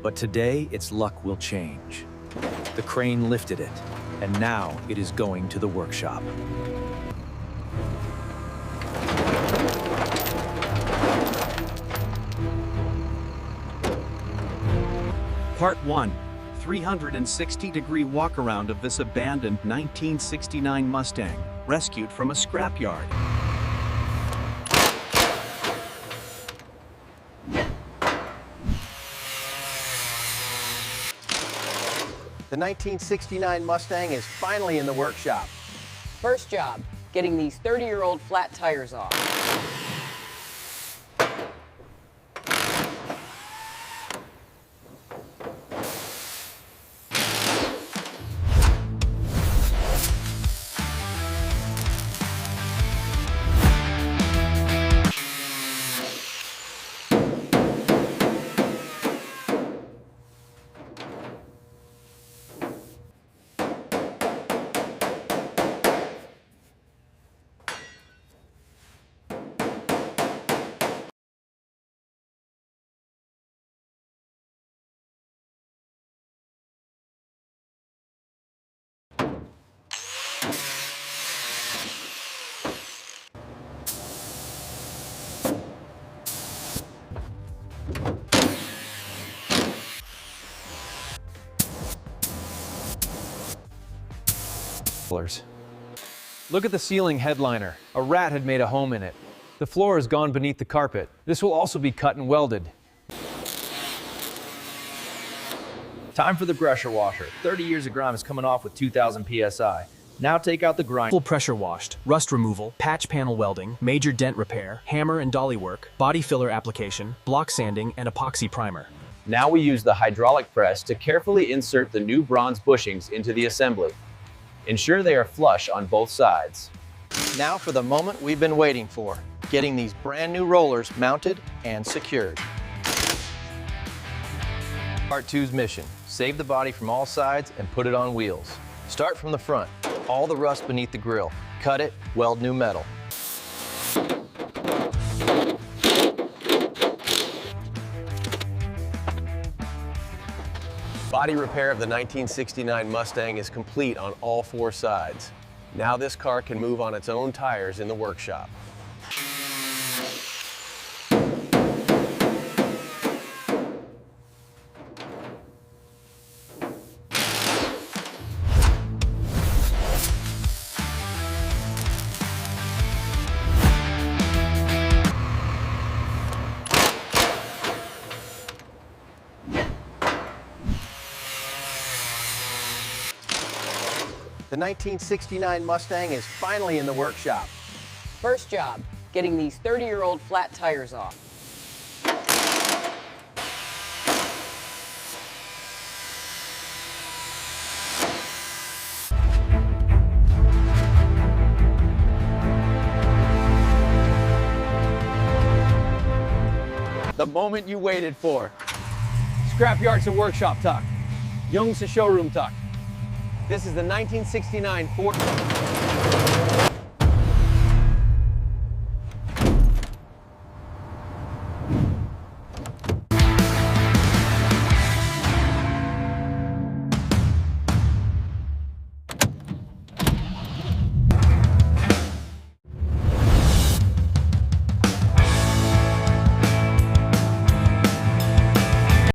But today, its luck will change. The crane lifted it, and now it is going to the workshop. Part 1. 360-degree walk-around of this abandoned 1969 Mustang, rescued from a scrapyard. The 1969 Mustang is finally in the workshop. First job, getting these 30-year-old flat tires off. Look at the ceiling headliner. A rat had made a home in it. The floor has gone beneath the carpet. This will also be cut and welded. Time for the pressure washer. 30 years of grime is coming off with 2,000 PSI. Now take out the grind. Full pressure washed, rust removal, patch panel welding, major dent repair, hammer and dolly work, body filler application, block sanding, and epoxy primer. Now we use the hydraulic press to carefully insert the new bronze bushings into the assembly. Ensure they are flush on both sides. Now for the moment we've been waiting for, getting these brand new rollers mounted and secured. Part 2's mission, save the body from all sides and put it on wheels. Start from the front, all the rust beneath the grille. Cut it, weld new metal. Body repair of the 1969 Mustang is complete on all 4 sides. Now this car can move on its own tires in the workshop. The 1969 Mustang is finally in the workshop. First job, getting these 30-year-old flat tires off. The moment you waited for. Scrapyard to workshop tuck. Young's to showroom tuck. This is the 1969 Ford.